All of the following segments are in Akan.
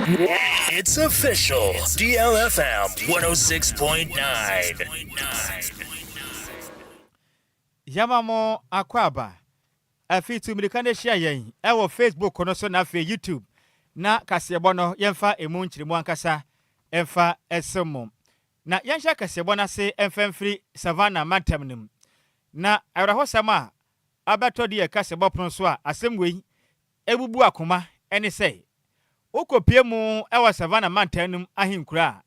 It's official. DLFM 106.9. Yamamo akwaba. Afi tumilika ne share yen. Ewo Facebook kono so na fe YouTube. Na kasebo no yemfa emu nchirimu ankasa emfa esemo. Na yensha kasebo na se emfemfiri Savannah Mantamnim. Na awrahosama abeto de kasebo pron so a asemwe ebubu akoma ene sei. Ukopie mu ewa Savannah Mantamnim ahinkura.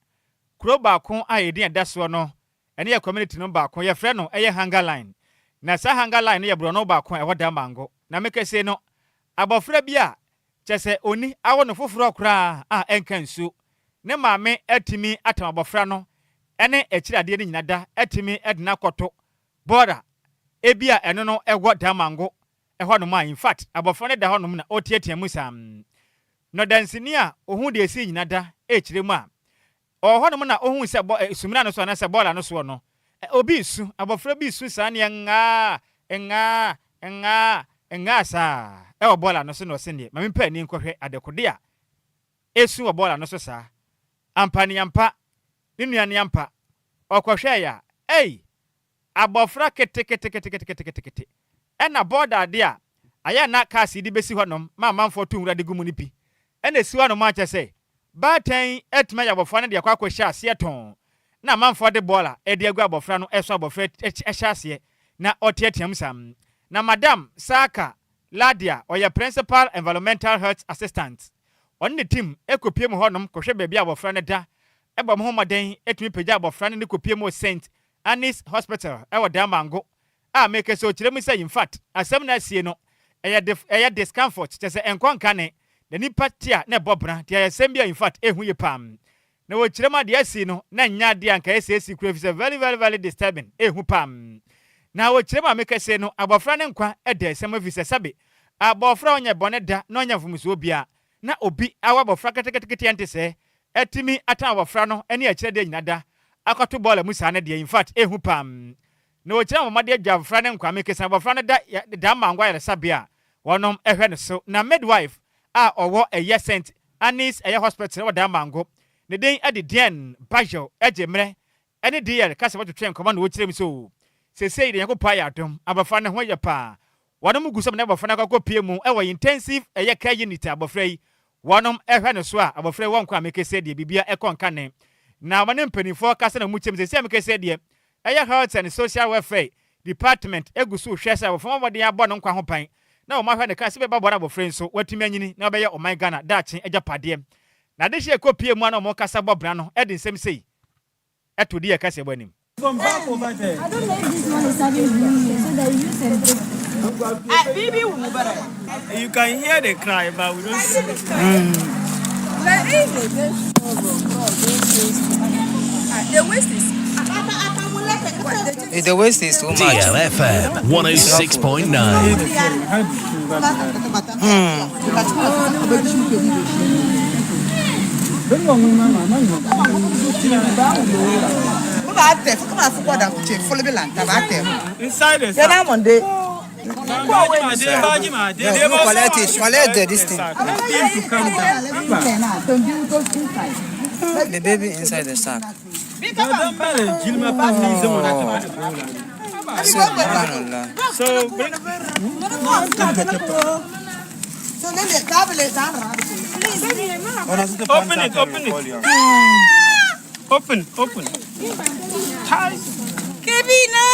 Kuro baako ayedi adaso no ene ye community no baako ye frɛ no eye hunger line. Na sa hunger line ye bro no baako e woda mango. Na mekese no abofra bia chese oni awo no foforo kra a enkansu. Ne maame atimi atam abofra no ene ekirade ne nyinada atimi edna koto. Bora ebia eno no ego da mango eho no ma in fact abofra ne da ho no na otietia musam. No dansini a ohun de esi nyinada ekiremu a oho no na ohun se sumina no so na se bola no so no obi su abofra bi su sa ne nga sa e bola no so no se ne mame pa ni nkohwe adekode a esu bola no so sa ampani ampa ninuane ampa okohwe ya abofra kete ena border de a aya na kasi di besi honom ma manfo to nwura de gumu ni pi ena si honom a chese batan etma ya abofra ne de akwa hye ase ton na manfo de bola e de agu abofra no eso abofra hye ase na otietiam sam na madam Saka Ladia oya principal environmental health assistant on the team ekopie mu honom kohwe bebia abofra ne da ebam ho maden etumi pagya abofra ne kopie mu St Anne's Hospital ewo da mango a make so kiremu say in fact asem na sie no eya discomfort chese enkonka ne the nipa tia na bobra tia asem bia in fact ehu ye pam na wo kirema de asi no na nya de anka esi kura fi very disturbing ehu pam na wo kirema make say no abofra ne nkwa eda asem fi sabe abofra onye bone da na onye fumuso bia na obi awa abofra ketekete ante se etimi atan abofra no ene akire de nyinada akoto bola musa ne de in fact ehu pam na wo kirema mama de abofra ne nkwa make say abofra ne da mangwa yere sabe a wonom ehwe ne so na midwife a owo eye St Anne's eye hospital wo da mango ne den ade den bajo ejemre ene de kase wato twen koma na wo kirem so sesei de yakopa ya dom abofra ne ho ye pa wonom gusam na abofra na akopie mu ewo intensive eye care unit abofra yi wonom ehwe ne so a abofra won kwa mekese de bibia ekonka ne na wone mpanifo kase na mu kyem sesei mekese de eye health and social welfare department egusu hwese abofra mo de abo no nkwa ho pan na o ma hwa ne ka se be babora bo friend so watumi anyini na obeye o man Ghana dachi ejapade na de hye kopie mu na o mo kasa bobra no e de nsem sei eto de ka se bonim Come back over there. I don't know if this one is serving so that you celebrate. You can hear the cry, but we don't see the cry. The waste is too much. DLFM 106.9. Inside the the baby inside the sack. Open it. Kevina.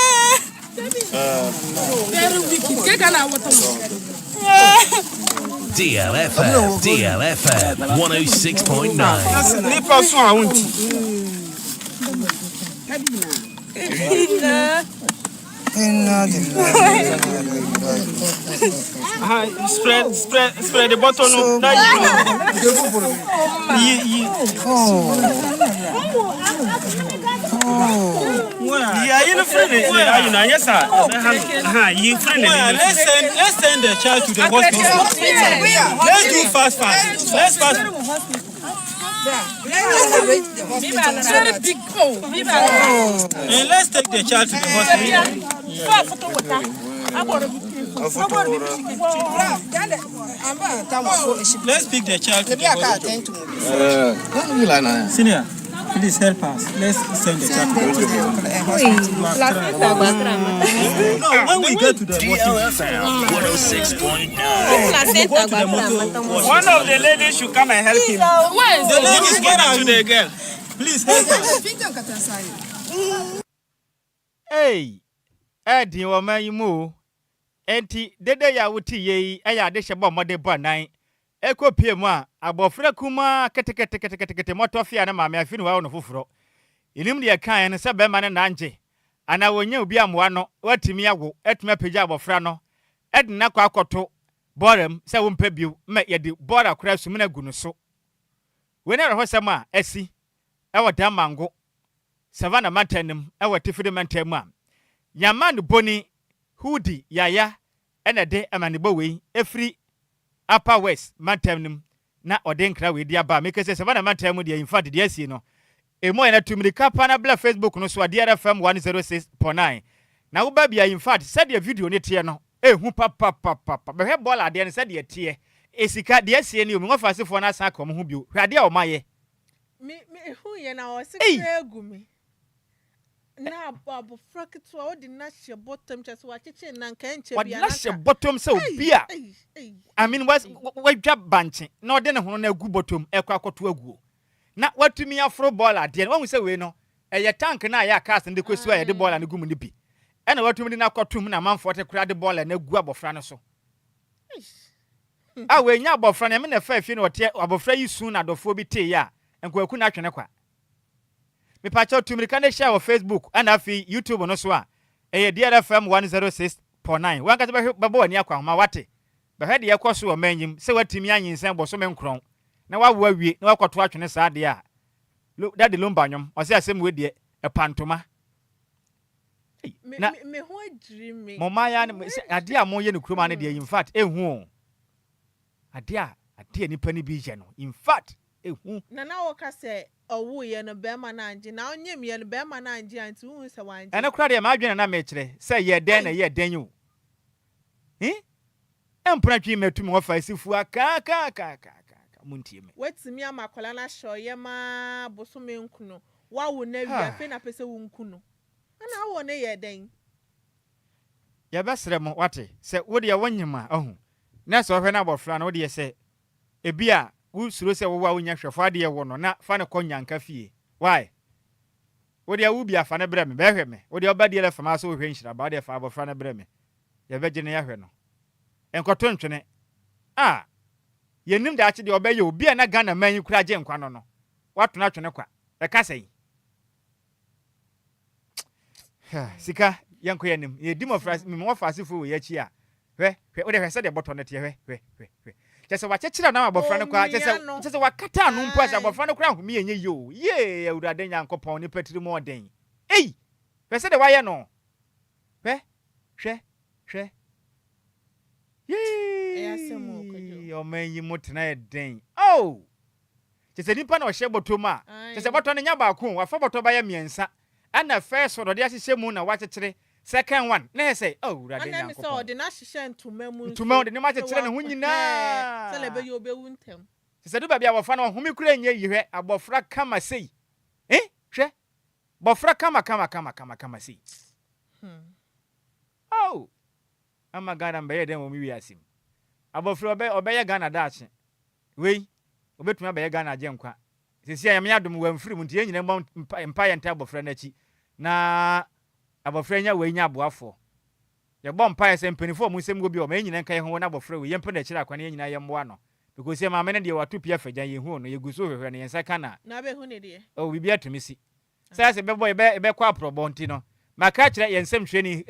DLFM 106.9. Spread the bottle. You friendly. Yes, sir. You friendly. Let's send the child to the hospital. Let's do fast. Let's fast. And let's take the child to the hospital. Let's pick the child to the hospital. Senior, please help us. Let's send the child to the hospital. No, when we get to the DLFM 106.9. one of the ladies should come and help him. The ladies get out to the girl. Please help us. Hey, Eddie wa mayimu. Enti dede ya wuti ye eya de shebo mode bo nan. Eko pie mu a abofra kuma kete motofia na maame afini wa no foforo. Inim de kan ne se be ma ne nanje. Ana wonya obi amoa no watimi ago etuma pagya abofra no. Edna kwa akoto borem se wo mpa biu me ye de bora kura sumina gu no so. We ne rohosem a asi ewo damango savana mantanim ewo tifide mantam a yaman boni hudi yaya ene de amanibo we efri upper west mantanim na odenkra we dia ba make say savana mantam de in fact de asi no emo ena tumiri kapa na bla Facebook no so DLFM 106.9 na wo ba bia in fact said the video ne tie no ehu papa be he ball ade ne said the tie esika de asi ni o me ngofasefo na asa kom ho bio hwade a o maye me hu ye na o sekre agumi na babu frakitu o di na hye bottom chese wa cheche na nka nche bia na hye bottom se obia I mean was dwa banche na ode ne hono na agu bottom ekwa akoto aguo na watumi afro ball ade na won se we no eye tank na ya cast nde kwesu a ye de ball na gum ni bi ena watumi na akotom na manfote kura de ball na agu abofra no so a we nya abofra na me na fa afi na ote abofra yi su na dofo bi te ya enkwaku na atwene kwa me pa cha tumrika na share on Facebook and afi YouTube no so a DLFM 106.9 wanka be babo ani akwa ma wate be hede ye kwaso o manyim se watimi anyinsen bo so me nkron na wawo awie na wakoto atwene sa de a dade Lumba nyom o se asem we de e pantoma me ho adiri me mama ya ade a mo ye ne kuroma ne de in fact ehu ade ni pani bi je no in fact ehu na wo ka se owu ye no be ma na anje na onyem ye no be ma na anje anti hu se wanje ene kura de ma adwene na me kire se ye den na ye den yu empra twi metumi wo fa sifu aka muntie me wetimi amakola na sho ye ma bosome nkunu wa wo na wi afi na pese wo nkunu ana wo ne ye den ye besre mo wate se wo de wonyima ohu na so hwe na bofra na wo de se ebia wo suro se wo wa wonya hwefo ade ye wo no na fa ne konyanka fie why wo de wo bia fa ne bre me be hwe me wo de oba DLFM aso wo hwe Nhyiraba de fa bofra ne bre me ye beje ne ya hwe no enkoto ntwene yenim da achi de obaye obi na Ghana man kura je nkwa no wato na twene kwa e ka sei sika yanko yanim ye dimofrasi me mo fasifo we yachi a hwe wo de hwe se de botto ne te hwe chese wa chechira na abofra ne kwa chese wa kata anu mpo asa abofra ne kura humi yenye yo ye awurade nyankopon ne patiri mo den hwe se de wa ye no hwe o man yi mutena eden chese nipa na o hye botoma chese botto ne nya ba ko wa fa botto ba ye miensa ana first one de ahye mu na wa chechire second one na say urade nya ko ana mi so de na hye ntuma mu ntuma de ne ma chechire ne ho nyina se lebe yo be wuntem chese du ba bia wo fa na homi kura nya yihwe abofra kama sei hwe bofra kama sei ama Ghana mbe den wo mi wiasim abofra obeye Ghana dache wei obetuma be Ghana agenkwa sisi ya me adom wa mfiri mu ntie nyina mpa ye nta abofra na chi na abofra nya we nya aboafo ye bom mpa ye sempanifo mu sem go bi o me nyina nka ye ho na abofra we ye mpa na chira akwane ye nyina ye mboa no because ye ma me ne de watopia fagyan ye hu no ye guso hwehwe ne yensa kana na be hu ne de bibi atumisi sai se bebo ye be kwa probonti no maka chira ye nsem hwe ni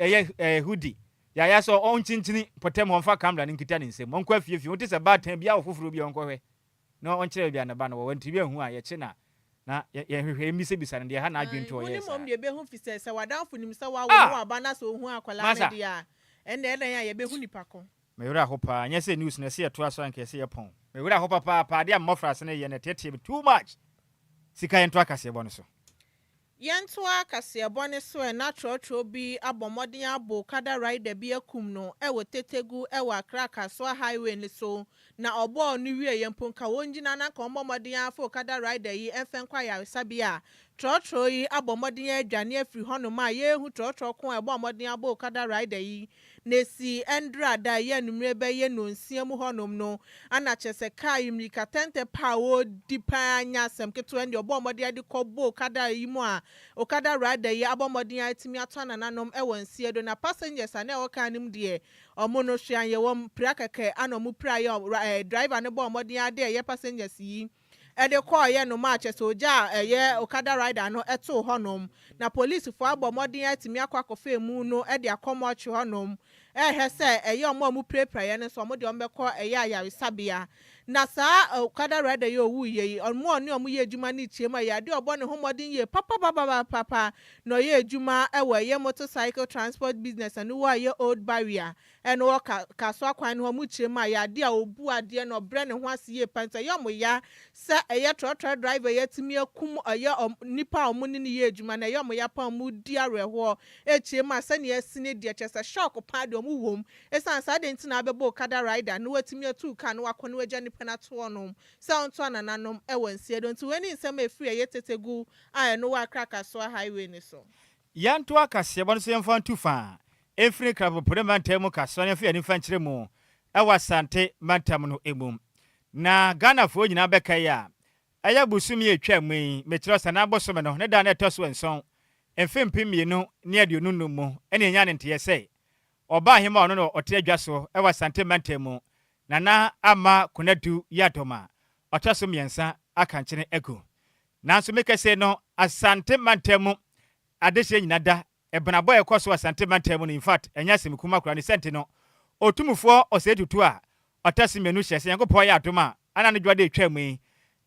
hudi ya so on chinchini potem ho mfa kamera nkita ne nsem onko afie wote se batan bia ofoforo bia onko hwe no on kire bia na ba no wanti bia hu a ye che na ye hwehwe mise bisa ne de ha na adwento ye sa ni mo be hu fise se wadanfo nim se wa wo aba na so hu akwala ne dia ende ya ye be hu nipa ko me wura ho pa nya se news na se ye to aso anke se ye pon me wura ho pa dia mmofra se ne ye ne tete too much sika ye nto akase bo no so Yentoa kasebone so na trotro bi abomodin abo kada rider bi akum no ewo tetegu ewo akraka so highway ni so na obo ni wie yemponka wonjina na komomodin afo kada rider yi Enquires sabia trotro yi abomodin adwane afiri hono ma yehu trotro ko abomodin abo kada rider yi nesi endra da ye numre be ye no nsia mu honom no ana chese kai mrika tente pawo dipa anya sem keto ndi obomodin ade kobo kada yi mu a okada rider yi abomodin atimi atona nanom ewo nsia do na passengers ana o kanim de omo no hwan ye wom prakeke ana mu pra ye driver ne bomodin ade ye passengers yi ede call ye no match so ja ye okada rider no eto honom na police fo abomodin atimi akwakofa emu no ede akomochi honom hese eye omo mu prepare ye ne so omo de ombekọ eye ayaresabia na saa okada rider ye owu ye omo ne omo ye adwuma ne chiema ye ade obo ne homodin ye papa no ye adwuma ewo ye motorcycle transport business and wo ye old barrier eno wo ka so akwan no omo chiema ye ade a obu ade no bre ne ho ase ye panta ye omo ya se eye trotro driver ye timi akum eye nipa omo ne ye adwuma na ye omo ya pa omo di areho chiema se ne asine de chese shock pa de omo wom esan sa de ntina abebo okada rider no watimi atu ka no wakono agya nipa na to onom se onto anananom ewo nsie do nti weni nsem efiri ye tetegu a no wa kraka so highway ni so yanto akase bon so yemfa ntufa efiri krabo premantam ka so ne fa ni fa nkyere mu ewa sante mantam no emum na Ghana fo nyina beka ya aya busumi etwa mu metro sana abosome no ne da na etoso enson emfempi mienu ne aduonu numu ene nya ne nte se oba hima ono no ote adwa so ewa sante mantam nana ama kunadu yatoma otaso miensa aka nkyene ego nanso mekase no asante mantam adehye nyina da ebenabo ekoso asante mantam no in fact enya semikuma kura ne sente no otumufo osetutu a otase menu hyese yankopɔ ya atoma ana ne dwade etwa mu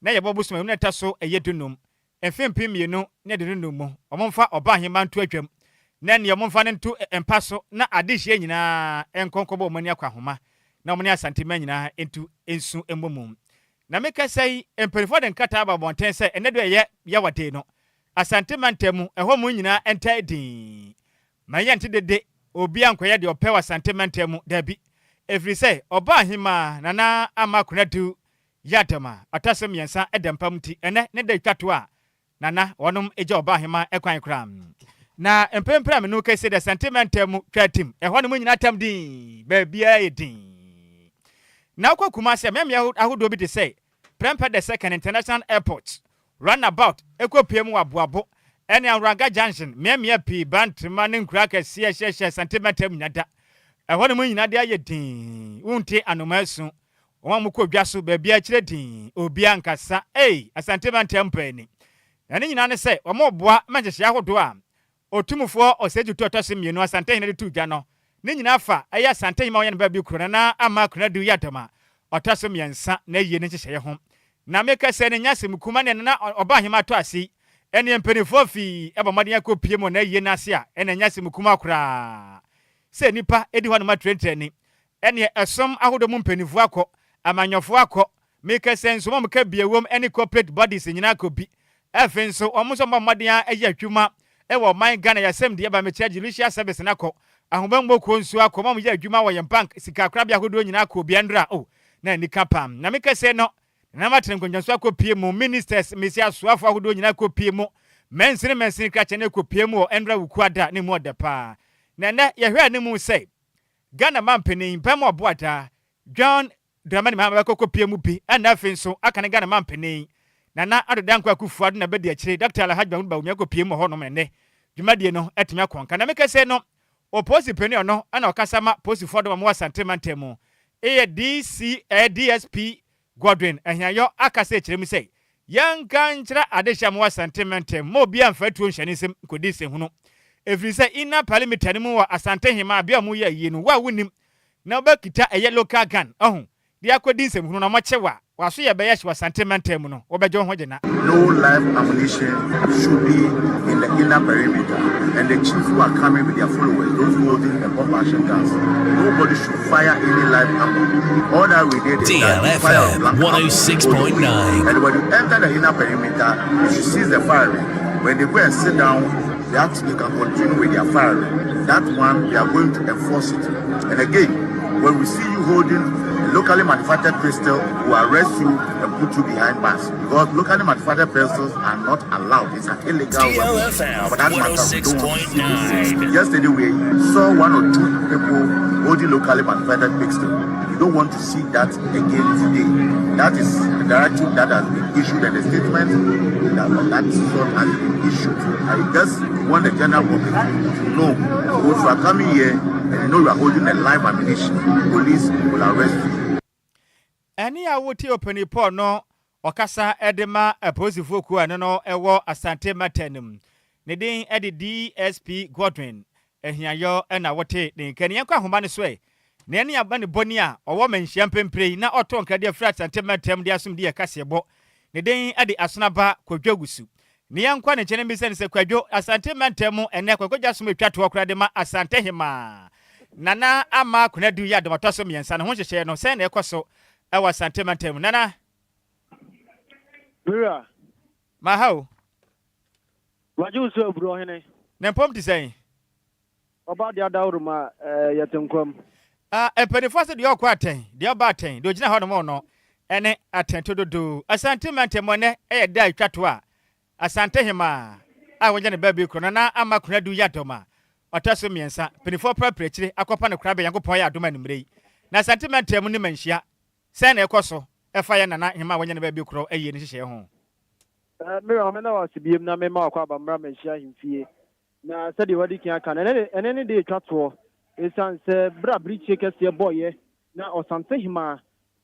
na yebo busuma no etaso eyedunum emfempi mienu ne de nunum mu omomfa oba hima nto atwam na ne omomfa ne nto empaso na adehye nyina enkonkobo omani akwa homa na omani asante man nyina entu ensu embomum na mekasai emperifo de nkata aba bonten se enedo ye yawade no asante mantamu eho mu nyina enta din maye nte dede obi ankoye de opewa asante mantamu dabi every say oba hima nana amakunadu yatama atasem yensa edempam ti ene ne de twato a nana wonum eja oba hima ekwan kram na empempra me no kase de sentimental twatim eho no mu nyina tam din ba bia edin na kwa Kumasi memia ahodo bi de say Prempeh the second international airport runabout ekopiem waboabo ene Anraga junction memia pi bantima ne nkura kase hye sentimental nyada eho no mu nyina de ayedin unti anomasu omamu ko dwaso ba bia kire din obi ankasa asentimental mpani na ne nyina ne say omoboa manchese ahodo a otumufo osejuto otose mienu asante ne tu dwa no ne nyina fa eya asante hima oye ne ba bi kuro na ama kunadu yatama otase miensa na yie ne kyehye ho na meka se ne nyase mukuma ne na oba hima to asi ene empenifo fi ebomade yakopie mo na yie na ase a ene nyase mukuma kura se nipa edi ho no matrenteni ene esom ahodo mu mpenifo akọ amanyofo akọ meka se nso mo ka biewom ene corporate bodies nyina akobi efe nso omuso mbomade aya atwuma ewo man Ghana ya sem de ba me charge judicial service na ko ahomambo ko nsu akoma mo ya adwuma wo bank sika kra bia hodo nyina ko biandra na nika pam na meka se no na matren konjanso akopie mu ministers mesi asoafo hodo nyina kopie mu mensini kra chene kopie mu endra wukuada ne mu odepa na ye hwe ne mu se Ghana mampeni pam oboada John Dramani ma kopie mu bi na afi nso aka ne Ghana mampeni na adodan kwa kufuad na bedi akire Dr. Alhaji Mahmoud ba kopie mu ho no menne dwumadie no etimi akonka na meka se no oposi peni ono ana okasama posi fodo mo asantemantem DSP Godwin ehyayo akase kiremu sei yanka nkyira adehya mo asantemantem mo bia mfatuo nhyanisem kodise hunu efrise ina parliament mu wa asante hima bia mo ye yie no wa wonim na obakita eye local gun dia akodinsem hunu na mo kyewa waso ye beya hye asantemantem no obejo ho gena. No live ammunition should be in the inner perimeter, and the chiefs who are coming with their followers, those holding the pump action guns, nobody should fire any live ammo. All that we did is DLFM 106.9. and when you enter the inner perimeter, you should cease the firing. when they go and sit down, they can continue with their firing. That one, they are going to enforce it. And again, when we see you holding a locally manufactured pistol, we arrest you and put you behind bars. Because locally manufactured pistols are not allowed. It's an illegal DLFM 106.9. Yesterday, we saw 1 or 2 people holding locally manufactured pistol. We don't want to see that again today. That is the directive that has been issued and the statement that sort has been issued. I just want the general public to know those who are coming here and you know you are holding a live ammunition, police will arrest you. Any awoti openi po no okasa edema aposifu ku no ewo Asante Matenum. Ne din edi DSP Godwin ehiayo na wote ne kaniya kwa homa ne so e. Ne ani aba ne boni a owo manhia mpemprei na oto nkade afra Asante Matem de asum de kasebo. Ne din edi Asonaba Kwadwo Gusu. Ne yankwa ne chene mbise ne se Kwadwo Asante Matem ene kwakwaja sum etwato okra de ma Asante Hima. Nana ama kunadu ya de matoso miensa ne ho hyehye no se na ekoso ewa Asante Matem nana Mira mahau waju so bro hene ne pom ti sen oba dia dawruma yetenkwam penifo se de okwa aten de oba aten de ogina ho no mo no ene atento dodo Asante Matem ne da atwato a Asante Hima a wonje ne baby kro na ama kunadu ya doma otaso miensa penifo praprekire akopa ne krabe yankopon ya adoma nimrei na Asante Matem ne manhia se na ekoso efa ya nana Hima wonje ne baby kro aye ne hyehye ho Mira me na wasibiem na me ma akwa bamra manhia himfie na sɛ de wadi kia kan ene de twato esan sɛ bra briche kɛse boye na Asante Hima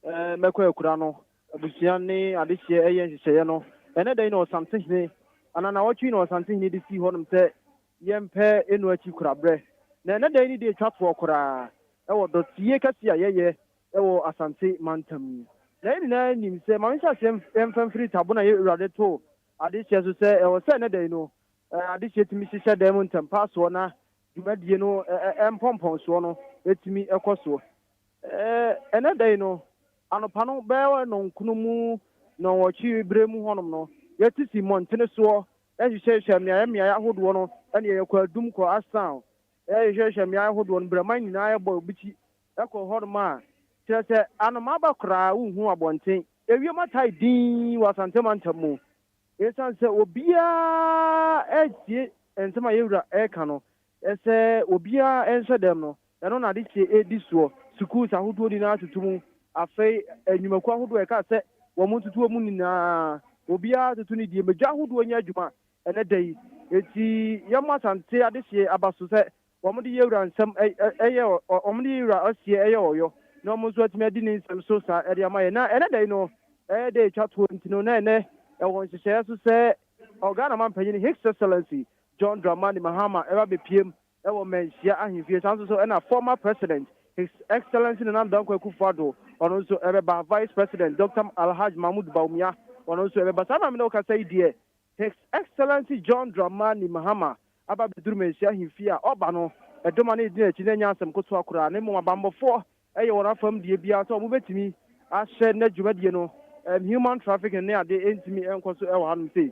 mekɔ akura no abusia ne adehye ɛyɛ nhyehyɛ no ene de na Asante Hima anana wɔtwi na Asante Hima de si hɔ nom sɛ yɛmpɛ enu achi kura bre na ene de ni de twato kura ɛwɔ dotie kɛse ayɛyɛ ɛwɔ Asante Mantem na ina nim sɛ ma nhyɛ sɛ ɛmfamfiri tabo na yɛ urade to adehye so sɛ ɛwɔ sɛ ene de no adehye timi hyehyɛ dem ntempa so na dwumadie no empompon so no etimi ekoso ene dai no anopa no bewe no nkunu mu no wochi bremu honom no yetisi montene so ehyehyɛ miaya ahodo no ene yekɔ adum kɔ asan ehyehyɛ miaya ahodo no brema nyina yɛbɔ obichi ekɔ honom a kyerɛ anoma ba kra unhu abɔnten ewie matai din Asante Mantem mu esan sɛ obia etie ensema yewura eka no ese obia enhye dem no eno na de tie edi so schools ahodo di na tutum afei enyumaku ahodo eka sɛ wo mu tutu mu nyina obia tutu ni die medwa ahodo nya adwuma ene dai eti yam Asante adehye abaso sɛ wo mu de yewura nsɛm ɛyɛ wo mu de yewura asie ɛyɛ oyo na mo so atimi adi ni nsɛm so sa ɛde amaye na ene dai no de twato ntino na ene ɛwɔ nhyehyɛ so sɛ Ghana mampanyin His Excellency John Dramani Mahama eba bepiem ewo menhia ahemfie sanso so na former president His Excellency Nana Dankwa Akufo-Addo ono so eba vice president Dr. Alhaji Mahmoud Bawumia ono so eba sama me no ka say die His Excellency John Dramani Mahama aba beduru menhia ahemfie a oba no edoma na edina chi na nya asem koto akora ne mo abambofo eye wona fam die bia so mo betimi ahye na dwumadie no human trafficking ne ade entimi enkoso ewo hanum sei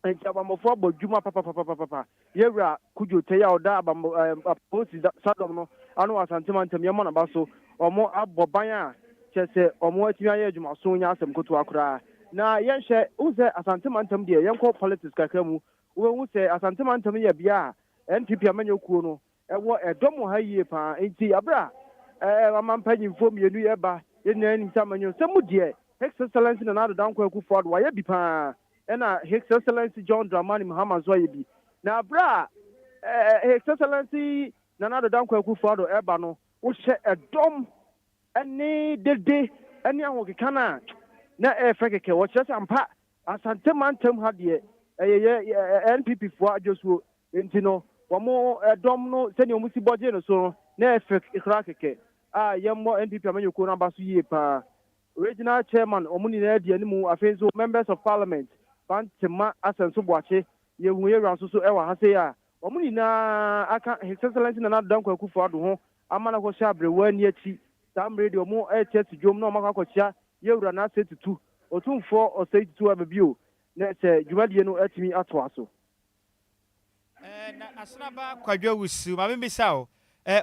enti abambofo abodwuma papa yewura kujo teya oda aposi sadom no anu Asante Mantem yemo na baso omo aboban a kyese omo atimi aye adwuma so nya asem koto akora na yenhye uze Asante Mantem de yenko politics kakra mu wo se Asante Mantem ye bia NPP amanyokuo no ewo edomo ha yie pa enti abra amampanyimfo mienu ye ba ye nani ntamanyo semu de His Excellency Nana Dankwa Akufo-Addo wa ye bi pa ena His Excellency John Dramani Mahama zo ye bi na bra His Excellency Nana Dankwa Akufo-Addo eba no wo hye edom eni dede eni ahokeka na fekeke wo kyerɛ ampa Asante Mantem ha de NPP fo adwosuo enti no wo edom no sɛnea wo si bɔgye no so na fekekra keke a yemmo NPP amanyoko na baso yie pa regional chairman omuni na die animu afenso members of parliament Bantema Asenso Boache yehu yewura so ewa ha sei a omuni na aka His Excellency Nana Dankwa Akufo-Addo ho amana ko sha brewa ni achi tam radio mu church dwom na makwa chia yewura na setutu otumfo o setutu ababio na se dwumadie no atimi ato aso na Asnaba Kwadwo Sammy mabisa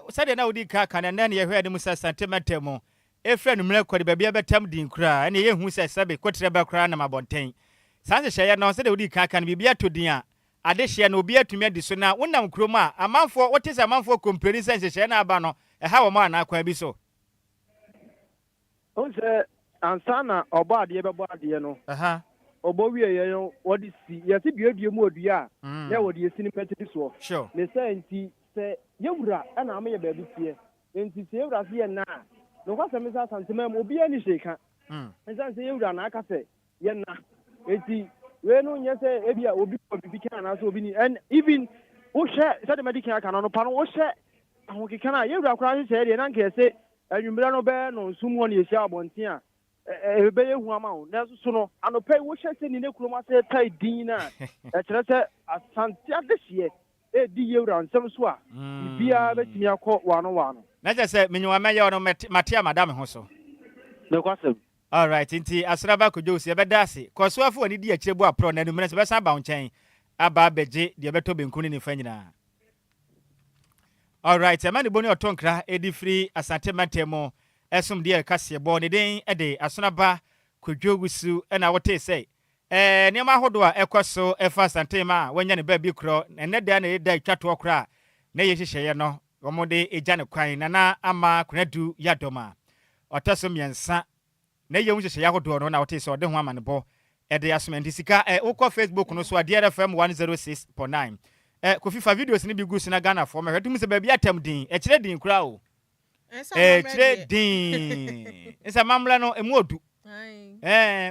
said na odi ka kan na ye hwe de musa sentimental mo efre no mre kwade bia betam din kura na ye hu se sabe kwotre ba kura na mabonten sanse hye na said odi ka kan bibia to din a ade hye na obi atumi adi so na wonam krom a amanfo wote se amanfo compare sense hye na aba no ha wo ma na akwan bi so on se ansana oba ade bebo ade no obo wie ye yo wodi si ye si biodie mu odua na wodi esi ni peti so sure ne say nti se yewura na am ye baabi tie nti se yewura se ye na no kwa se me sa santema mo obi ani sheka nti se yewura na aka se ye na eti we no nye se ebia obi bibi kan na so obi ni and even wo hye se de medical aka no pa no wo hye ahokeka na yewura kra hye de na nke se anwumra no be no nsum ho ne ehia abonten a ebe ye hu ama wo na so no anopai wo hye se ni ne kuroma se tai din na e kire se asante adehye e di yewura nsem so a bibia betimi akọ wano na je se menwa meye no matia madam ho so ne kwasem all right nti Asnaba Kwadwo Sammy bedase kosoafo ani di akire bu apro na numre se besa ba nchen aba beje de beto benkuni ni fanyina all right amani boni otonkra edi free asante matemo esum de kase bo ne den ede Asnaba Kwadwo Sammy na wote sei niam ahodo a ekoso efa asante ma wanya ne ba bi kro ene de na eda twato okra na ye hyehyeye no omode eja ne kwan na ama kunadu yadoma otaso miensa na ye hyehyeye ahodo no na wote sei ode ho ama ne bo ede asomenti sika ukọ Facebook no so DLFM 106.9 kofi fa videos ni bi gusu na Ghana for me hwedum se ba bi atam din kire din kura o kire din esa mamla no emu odu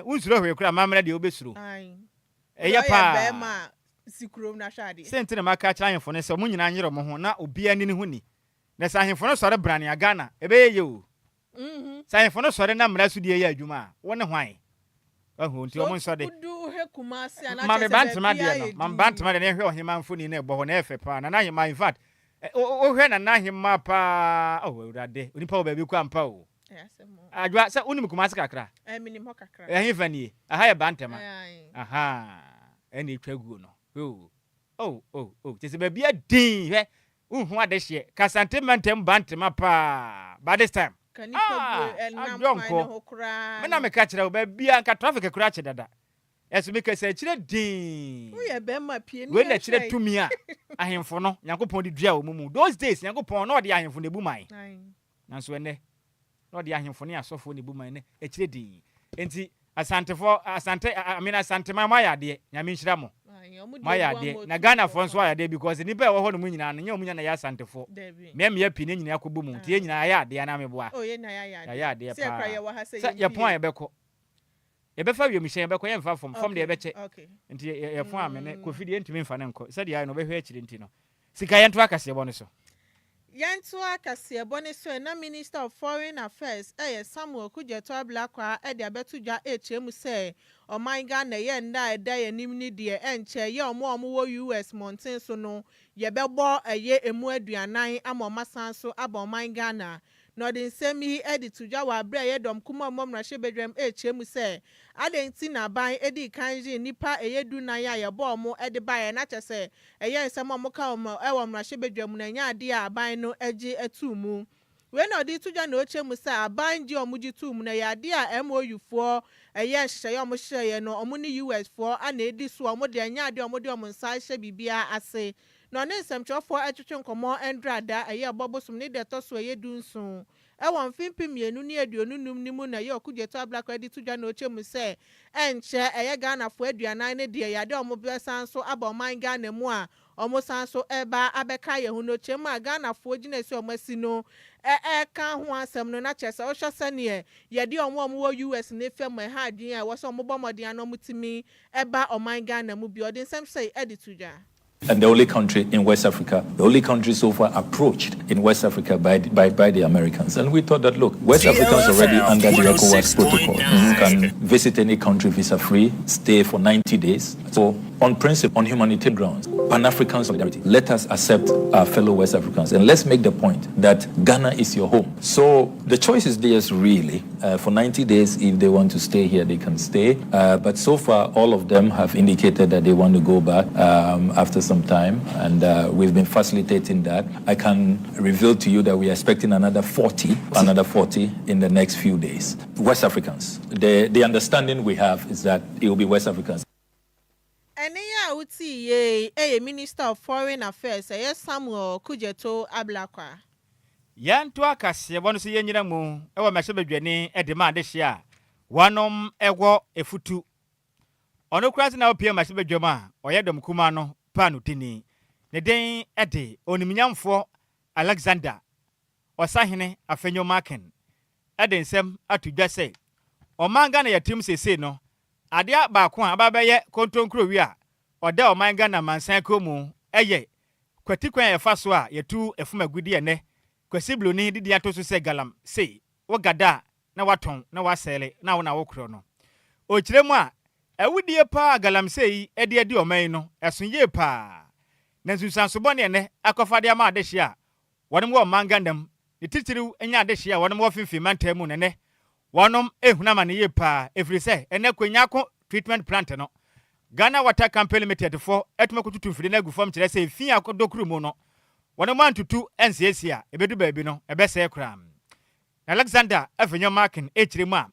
unsuro hwe kura mamla de obesuro ya pa ma sikurom na hwade sentene maka kira ahemfo ne se mo nyina nyere mo ho na obi ani ne ho ni na sa ahemfo no sore brane ya Ghana ebe ye o sa ahemfo no sore na mra so de ye adwuma wone hwan nti omo nso de mame bantama de no mame bantama de ne hwe ohima mfoni na ebo ho na efe pa na ahema in fact o hwe na ahema pa urade onipa oba bi kwa mpa o Adjoa sa unim kuma kakra minim ho kakra ehfa ni aha ye bantama aha eni twaguo no tese ba bia din hwe unhu ade hye kasante mantem bantama pa by this time mena me ka kire ba bia nka traffic kura che dada eso me ka se kire din wo ye be ma pie ni we na kire tumi a ahemfo no Nyankopon di dua wo mu those days Nyankopon no de ahemfo ne bu man nanso ene no de ahemfo ne asofo ne bu man ne e kire din enti asante amina asante ma ya de nyame nhira mo ma ya de na Ghana fo nso ya de because ni ba wo ho no mu nyina no nya mu nya na ya asante fo me ya pi ne nyina akobu mu tie nyina ya de na me boa ye na ya de se kra ye wa ha se ye pon ye beko ye be fa wi mi hyen beko ye mfa fom de ye beche nti ye pon amene kofi de ntimi mfa ne nko se de ya no be hwe akiri ntino sika ye nto akase bo ne so Yanto akase bone so na Minister of Foreign Affairs Samuel Kujeto Ablakwa de abetudwa echemu se oman Ghana ye nda eda ye nimni de enche ye omo wo US mountain so no ye bebo eye emu aduanan amomasan so aboman Ghana no de nsemi editudwa wa bra ye dom kuma momra shebedwem echemu se adenti na ban edi kanji nipa eye dunan ya ye bo omo ede bae na chese eye nsem omo ka omo ewo mra shebedwem na nya ade a ban no eji etumu we no di tudwa na ochemu se aban ji omo ji tumu na ya ade a MOU fo eye hye omo hye no omo ni US fo ana edi so omo de nya ade omo de omo nsa hye bibia ase no ne nsemchofo etwetwe nkomo endrada eye obobosum ne de to so eye dunsun ewon fimpi mienu ni aduonunum ni mu na ye Okujeto Ablakwa di tudwa na ochemu se enche eye Ghana fo aduanan ne de yade omo besan so aboman Ghana mu a omo san so eba abeka ye hu no chemu a Ghana fo gina si omo si no ka ho asem no na chese o hwese ne yade omo wo US ne fem ha adwen a wo so omo bomodin no mutimi eba oman Ghana mu bi odin sem say edi tudwa. And the only country in West Africa, the only country so far approached in West Africa by the Americans. And we thought that, look, West Africans already under the ECOWAS protocol. You can visit any country visa-free, stay for 90 days. So on principle, on humanitarian grounds, Pan-African solidarity. Let us accept our fellow West Africans and let's make the point that Ghana is your home. So the choice is theirs really. For 90 days, if they want to stay here, they can stay. But so far, all of them have indicated that they want to go back after some time. And we've been facilitating that. I can reveal to you that we are expecting another 40 in the next few days. West Africans. The understanding we have is that it will be West Africans. Minister of Foreign Affairs, Samuel Kujeto Ablakwa. Yanto akase bono se yenyina mu ewo mehebedwane edema adehia wanom ewo efutu ono krase na opie mehebedwama oyedom kuma no panu tini ne den ede onimnyamfo Alexander Osahene afenyo maken ede nsem atudwase omanga na yatim sese no ade baako ababeye kontonkro wi a ode omanga na mansan komu eye kwatikwan yefa so a yetu efumagudi ene kwasiblo ni didi atoso se galam sei wo gada na waton na wasele na wo na wokro no o kiremu a awudie pa galam sei ede oman no esonye pa na nsusanso bone ne akofade ama adehia wonom wo mangandam ne titiriw enya adehia wonom wo finfi mantamu ne wonom ehunama ne ye pa efrise ene kwanyako treatment plant no Ghana Water Company Limited for etmakututu mfide na gufam kire se fi akodokuru mu no wonom antutu ensiesia ebedu baabi no ebese kram Alexander afenyo marking echiremu a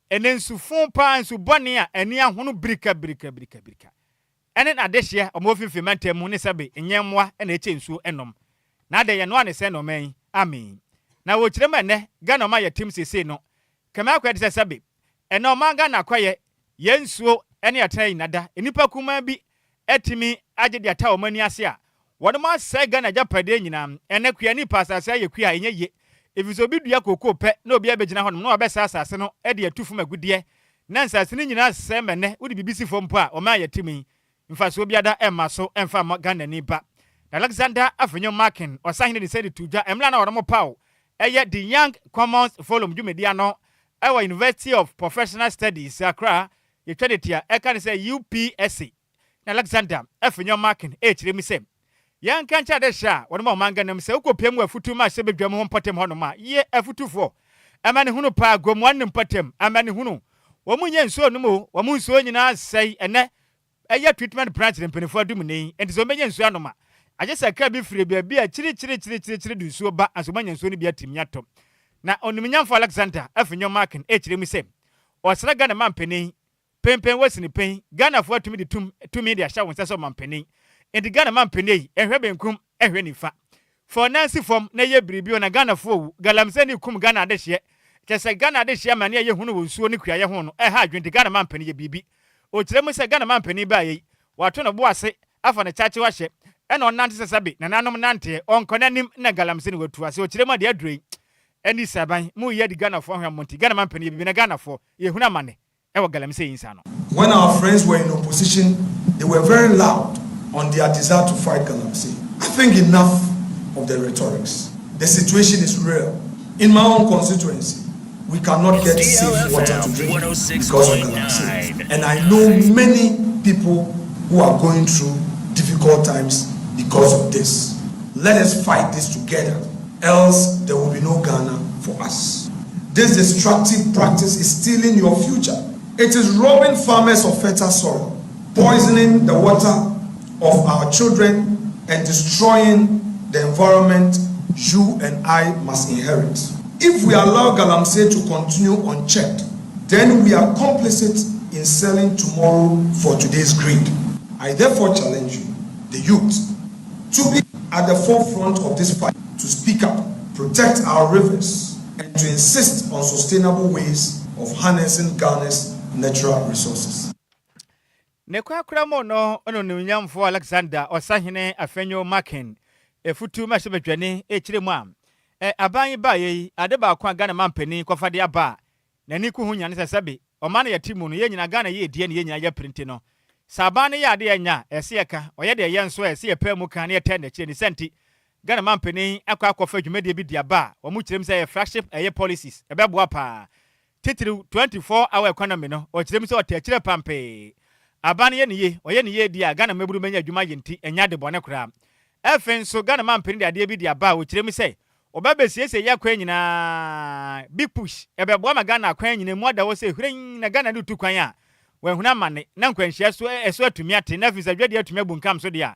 ene nsufon pa nsu bone a eni ahono brika ene na adehia omofinfi mantamu ne sebe enyemwa ena eche nsu enom na ade ye no ane se no man amen na wo kirema ne Ghana ma yatim sese no kama akwade se sebe ene omanga na kwaye yensuo ene atai nada enipa kuma bi etimi agye ata omani ase a wodoma se Ghana japade nyina ene kua ni pasase ayekua enye ye efiso bi dua kokoo pe na obi abegina honom na obesa asase no ede atufu magudie na nsase ni nyina se mene wodi bibisi fompo a oma yatimi mfaso bi ada emma so emfa Ghana ni ba Alexander afenyo marking Osahene ni said tuja emla na wodomo paw eye the Young Commons Forum Jumedia no ewa University of Professional Studies Accra yetwadetia eka ne say UPSC na Alexander afenyo marking echire mi se yan kancha de sha wodomo omanga nam se ukopiem afutu ma se bedwam ho mpatem ho no ma ye afutufo amane hunu pa gomwan ne mpatem amane hunu wo munye nsuo no mo wo mun nsuo nyina sei ene eye treatment branch ne mpenefo adum nei enti so menye nsuo anoma aje saka bi fire bia a chiri du nsuo ba aso manya nsuo ne bia timnyato na onimnyamfo Alexander afenyo marking echire mi se osra Ghana mampeni pempen wasini pen Ghana fo atumi de tumi de ahya wonsa so mampeni enti Ghana mampeni ehwe benkum ehwe nifa for Nancy form na ye biribio na Ghana fo galamse ni kum Ghana adehye kese Ghana adehye mane ye hunu wonsuo ne kua ye ho no ha adwenti Ghana mampeni ye bibi o kiremu se Ghana mampeni ba ye wato no boase afa na chache wahye ena onante sesabe na nanom nante onkonanim na galamse ni watu ase o kiremu de adrei eni saban mu ye di Ghana fo hwamonti Ghana mampeni ye bibi na Ghana fo ye hunu amane when our friends were in opposition, they were very loud on their desire to fight Galamsey. I think enough of the rhetorics. The situation is real. In my own constituency, we cannot get safe water to drink because of Galamsey. And I know many people who are going through difficult times because of this. Let us fight this together, else there will be no Ghana for us. This destructive practice is stealing your future. It is robbing farmers of fertile soil, poisoning the water of our children, and destroying the environment you and I must inherit. If we allow Galamsey to continue unchecked, then we are complicit in selling tomorrow for today's greed. I therefore challenge you, the youth, to be at the forefront of this fight, to speak up, protect our rivers, and to insist on sustainable ways of harnessing Ghana's natural resources. Nekwa mo no ono nyamfo Alexander Osahene afenyo marking efutu ma sebedwane echiremu am aban ba ye ade ba kwa Ghana mampani kofade aba na ni ku hunya ne sesebe o ma na yatimu no ye nyina Ghana ye die ne ye nyina ya print no sabane ye ade nya ese yeka oye de ye nso ese ye pemu kan ne tende chire ni senti Ghana mampani akwa akofa dwumade bi dia ba wo mu kirem say ye flagship eye policies ebeboa pa titiri 24-hour economy no o kirem say o ta kire pampe aban ye ne ye oye ne ye dia Ghana meburu menya adwuma yenti enya de bone kura efen so Ghana man peni de ade bi dia ba wo kirem sei obabesiese yakwa nyina big push ebebo ma Ghana akwa nyina mu ada wo sei hwen na Ghana de tu kwan a wehuna mane na nkwanhia so eso atumi ate na fisa dwade atumi abunkam so de a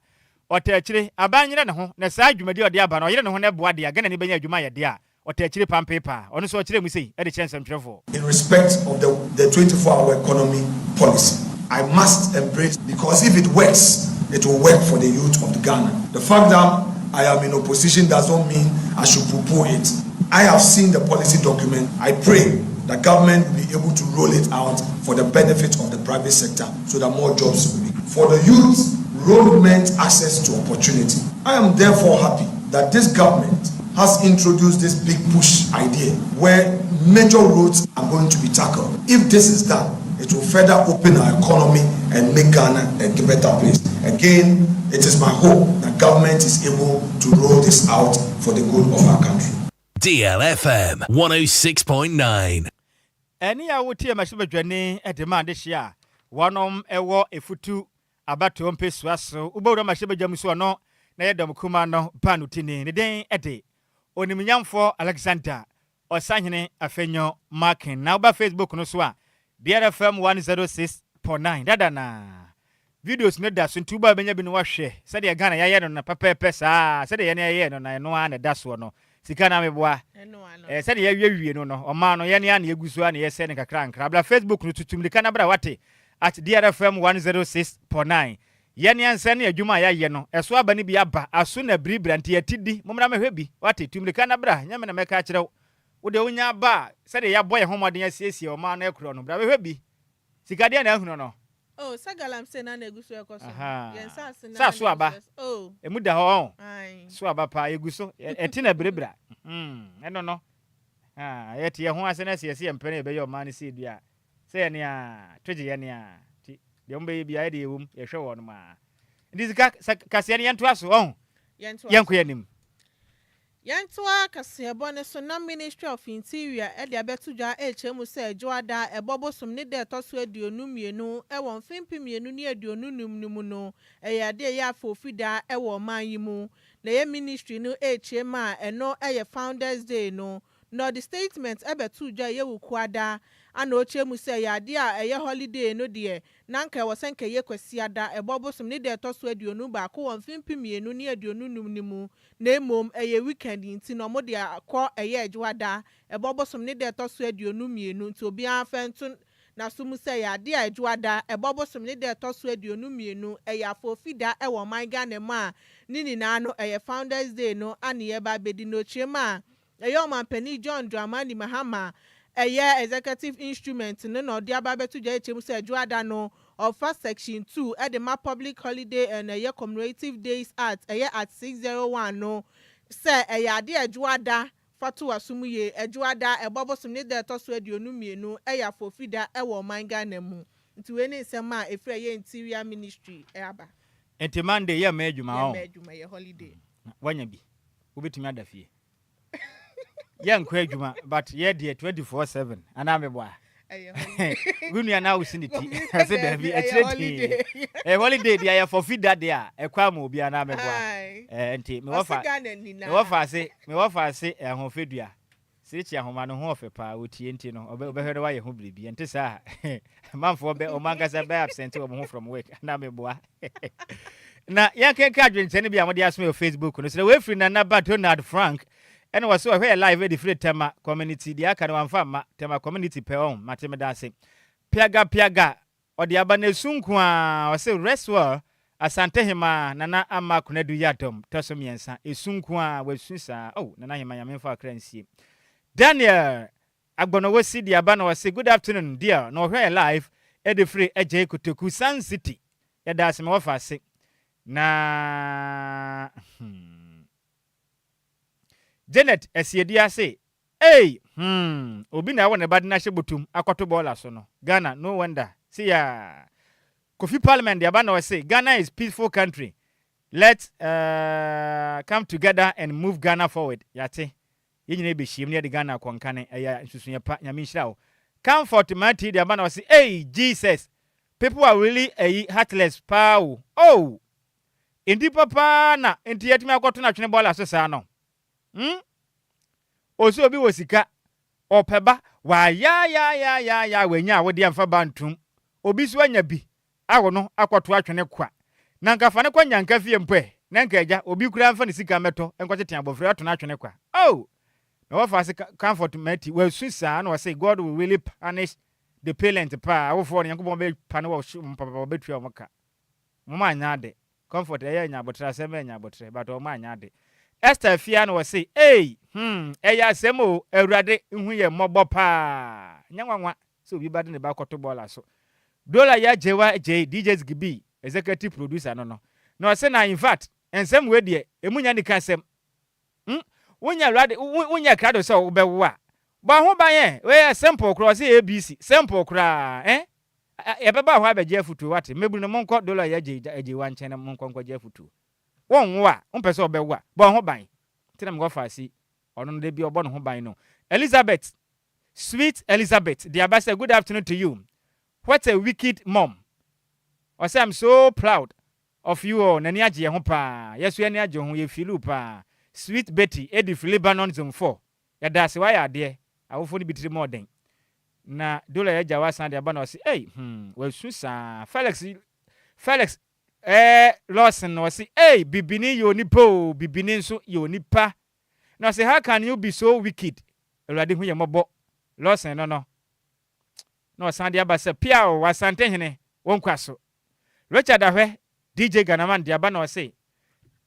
otachire abanyere ne ho na saa adwumade ode aba na oyere ne ho na boa de a Ghana ne benya adwuma ye de a otachire pampepa ono so okire mu sei e de chance mtwefo in respect of the 24-hour economy policy. I must embrace, because if it works, it will work for the youth of Ghana. The fact that I am in opposition does not mean I should poo-poo it. I have seen the policy document. I pray the government will be able to roll it out for the benefit of the private sector so that more jobs will be. For the youth, road meant access to opportunity. I am therefore happy that this government has introduced this big push idea where major roads are going to be tackled. If this is done, it will further open our economy and make Ghana a better place. Again, it is my hope that government is able to roll this out for the good of our country. DLFM 106.9. Any a wotie mashibadwane e demand hia wonom ewo efutu abato mpesu aso ubawura mashibadwam so no na yedam kuma no panutini ne den ede onimnyamfo Alexander Osahene Afenyo Markin na uba Facebook no so a DLFM 106.9 dada na videos no da so ntuba benya bi no wahwe se de Ghana yaye no na pepepe saa se de ye na yaye no na no ana da so no sika na meboa se de yawie no no oma no ye ne na eguso ana ye se ne kakra nkra bla Facebook no tutumlika na bra wate at DLFM 106.9 ye ne ansa ne adwuma yaye no eso aba ne bi aba aso na bribra nte yatidi momra mahwe bi wate tumlika na bra nyame na meka kirew wode unya ba se de ya boye homoden asiesie o ma na ekro no bra behwe bi sika de na ehunu no oh sagalam se na eguso ekoso yensa sa so aba oh emuda ho so aba pa eguso eti na brebra eno no yeti ye ho ase na siese empene be ye o ma ne se dua se ye ne a toje ye ne a ti de mbe bi aye de ewum ye hwe wo no ma ndi sika kase ne yento aso oh yenko yanim Yantua kasebone so na Ministry of Interior e de abetudwa ehemu se Adjoa ebobosom ne de toso aduonu mienu e won fimpi mienu ne aduonu num no e ya de ya fofida e wo manyimu na ye ministry no ehema eno e Founders Day no the statement ebetudwa ye wukuada ana ochemu se ya de a ye holiday no de na nka wo senka ye kwasiada ebobosom ne de toso aduonu ba ko won fimpi mienu ne aduonu num na emom eye weekend nti no mo de akọ eye Adjoa ebobosom ne de toso aduonu mienu nti obi afentu na sumu se ya de Adjoa ebobosom ne de toso aduonu mienu eye afofida e wo man Ghana ma nini na no eye Founders Day no ane ba bedi no chiema eye o man pani John Dramani Mahama eye executive instrument no de ababetu je chemu se Adjoa no of first section 2 at the map public holiday and a commemorative days at 601 no say a yade Adjoa fatu asumuye Adjoa ebobosom ne de toso aduonu mienu eya fofida e wo man Ghana mu nti we ne nsema efre ye interior ministry aba enti Monday ye medwuma o ye holiday wanya bi obetumi adafie ye nkwa adwuma but ye de 24/7 ana meboa Gunia na usiniti ase da bi etreti holiday dia ya forfida dia ekwa ma obi ana meboa enti me wofa ase ehofedua sechi ahoma no ho ofepa otie enti no obehwere wa ye ho bribi enti sa manfo be o mangasa be absent o mo from work ana meboa na yankenka adwentene bi amode aso Facebook no so we free na ba Donald Frank and was so here live at the free tema community the aka no amfa tema community pe on matemedase piaga odi abane sunku a o se reswa asante hema nana ama kunadu yadom toso miensa esunku a wasunsa oh nana hema yamemfa kransie Daniel agbono wosi di aba na say good afternoon dear no here live at the free Agyei Kotoku Sun City yada asem wo fa se na Janet esiedia say hey obi na won bad na hyebutum akoto bola so no Ghana no wonder see ya Kofi Parliament the abana say Ghana is peaceful country let's come together and move Ghana forward yate yenyine be hiem ne de Ghana konkane eya nsusunya pa nyame nhira wo comfort mati the abana say hey Jesus people are really heartless pow. Oh, indi papa na enti yetimi akoto na twene ball asesa no. Oso obi wosika opeba wa ya wenya wodi amfa bantum. Obi so anya bi awo no akoto atwene kwa. Na nkafa ne kwa nyanka fie mpe. Na nkaja obi kura amfa ne sika meto enkwete abofre ato na atwene kwa. Oh, no wa fast comfort meti we susa na say God will really punish the parent pa awofo ne yankobon be pane wo papa betu amaka. Mama anyade comfort eya nya abotre asema nya abotre but o ma anyade. Esther Fia no say hey eya asemo awurade hu ye mobo pa nyanwanwa so obi bade ne ba koto bola so dola ya jewa Agyei DJs gibi executive producer no say na in fact ensem we de emunya ni kasem wonya awurade wonya krado so wo bewo a ba ho ban ye we simple cross ABC simple kra ebeba ho abeje afutu wate meburu no monko dola ya Agyei wan chene monko je afutu wonwo a umpese obewo a ba ho ban tina me go fasi ono no de bi obo no ho ban no Elizabeth, sweet Elizabeth, the ambassador, good afternoon to you. What a wicked mom. I say I'm so proud of you all. Nani Agyei ho pa. Yes, we ani Agyei ho ye filu pa. Sweet Betty, Edith Lebanon zone 4. Ya da se why there. I will phone bitiri more than. Na dola ya jawa san de aba say, hey, well susa Felix Lawson no say, hey, bibini yo nipo, bibini nso yo nipa. Now say how can you be so wicked? Already hu ye mobo. Lawson no san de aba say pia o wasante hene wonkwaso. Richard Ahwe DJ Ghanaian de aba say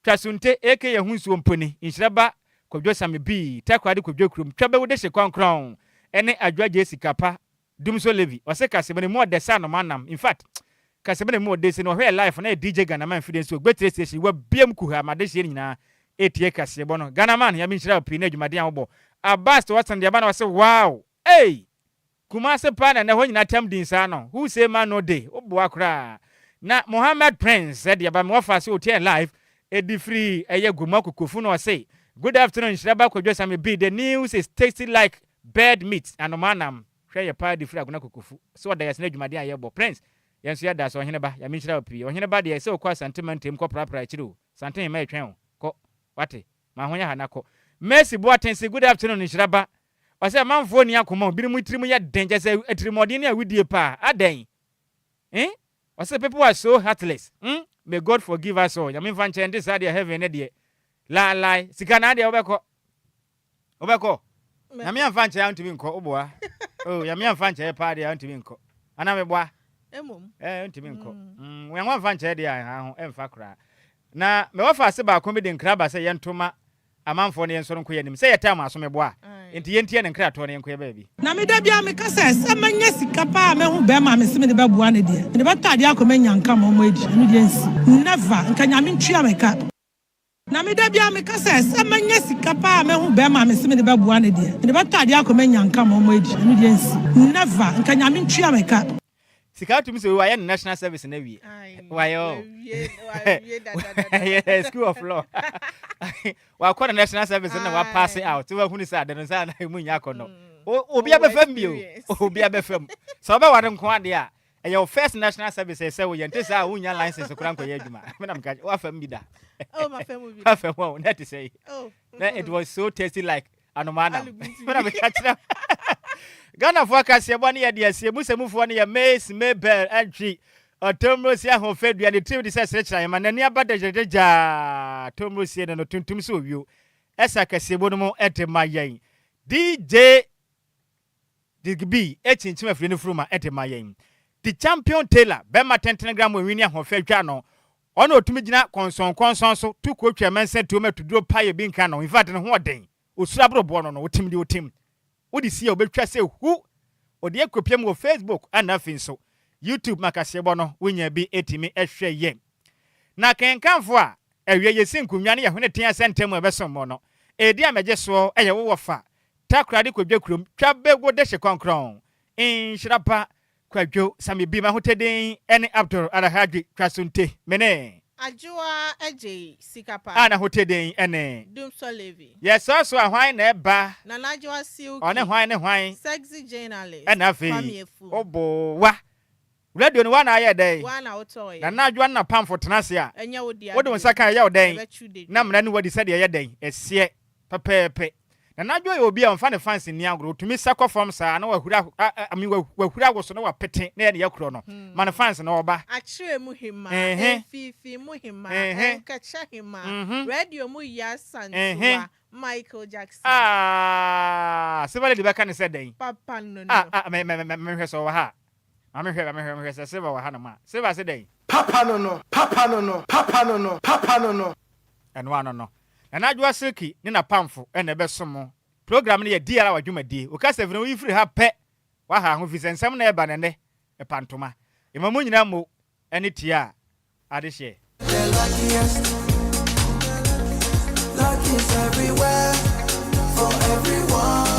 Twasunte eke ye hunsu mponi Nhyiraba Kwadwo Sammy B takwade Kwadwo krum twabe wo de hye kwankron ene Adjoa Agyei Sikapa Dumso Levi ose kasebene mo de sa no manam in fact kasebene mo de se no hwe life na DJ Ghanaian fide so gbetre station wa biem ku ha made hye nyina etie kasebo no Ghanaian ya mi Nhyiraba pi na adwumade an wo Abbas to watan de aba na say wow hey Kumase pa na ho nyina tam din sa no who say man no day obo akra na Mohammed Prince said de aba me wa fa se otie live Edi free eye guma kokofu no say good afternoon Nhyiraba Kwadwo Sammy B the news is tasty like bird meat and manam hwe ye pa di free aguna kokofu so da yesna adwumade ayebo Prince yenso ya da so hene ba ya mi Nhyiraba pi ohene ba de say okwa sentiment em ko prapra chiro santen ma etwen ko wate ma honya hanako Mercy Boatense good afternoon Nhyiraba o say manfo ni akoma bi mu tirimu ya denje say atirimode ni awudie pa aden o say people are so heartless may God forgive us all. Yami fanche ndi sa dia heaven de la sika na dia obeko yami fanche antimi nko oboa oh yami fanche e pa dia antimi nko ana me boa antimi nko we nwa fanche dia ha ho emfa kra na me wa fa se ba ko me de nkra ba se yentoma amanfo ne yenso nko yanim se yetam aso me boa enti yentie ne nkra to ne nko ye ba bi na me da bia me kasa se manya Sikapa me hu be ma me se me de ba boa ne de ne ba tade akoma nyanka mo mo edi no de nsi never nka nyame ntwia me ka na me da bia me kasa se manya Sikapa me hu be ma me se me de ba boa ne de ne ba tade akoma nyanka mo mo edi no de nsi never nka nyame ntwia me ka Sika to me say we are national service na wi why oh yeah school of law wa kwa national service na wa pass out we hu ni say ade no say na mu nya kono obi abefam bio obi abefam so ba ware nko ade a your first national service say we yente say unya license kura nko ye adwuma me na mka wa fam bi da oh my family bi wa fam wo na to say oh it was so tasty like anomana me na mka tira Ghana for kase bo ne ye de asie musemufo ne ye Mace Mabel entry Tomrosi ahon fedua ne trim de sesere kira ma nani abada jejeja Tomrosi ne no tuntum so wio esa kase bo no mo etema yen DJ Digby echinchim afri ne fruma etema yen the champion Taylor Bema 10 gram wini ahon fedua no ono otumi gina konson so tu ko twa mense tu metuduro paye bi nka no in fact ne ho oden osura brobo no otim de otim odi si obetwa se hu odi ekopiem wo Facebook ana finso YouTube makasebo no wonya bi etimi ehwe ye na kenkanfo a ewie yesi nkunwa ne ye hone tia sentem ebesom no edi ameje so eye wo fa takrade Kwadwo krom twabego de hye konkron Nhyiraba Kwadwo Sammy bi ma hoteden ene Abdul Alhaji Twasunte mene Adjoa Agyei Sikapa ana hoteden ene Dumso Levi yes so ahwan na eba na Adjoa Silky one hwan ne hwan sexy journalist ena fe obo wa radio no wana aye den One out toy. na Adjoa na pamfo tenase a Enya wo dia. wo de wonsa kan ye wo den Ebechude. na mra ne wadi se de ye den esie pepepe na Adjoa ye obi a mfa ne fans ni agro tumi sakọ from sa na wahura ami wahura go so na wapete na ye yakro no ma ne fans na oba Achire mu hima fifi mu hima enkacha hima radio mu ya santua Michael Jackson sebale de beka ne se den papa no me hweso wa ha me hwe se wa ha na ma seba se den papa no eno no na Adjoa Seki ni na pamfo na besomo program ne ye diara wadwumadie o ka se vre wi free ha pe wa ha ho fisensem na e ba ne e pantoma e mamu nyina mo ene tia ade hye luck is everywhere for everyone.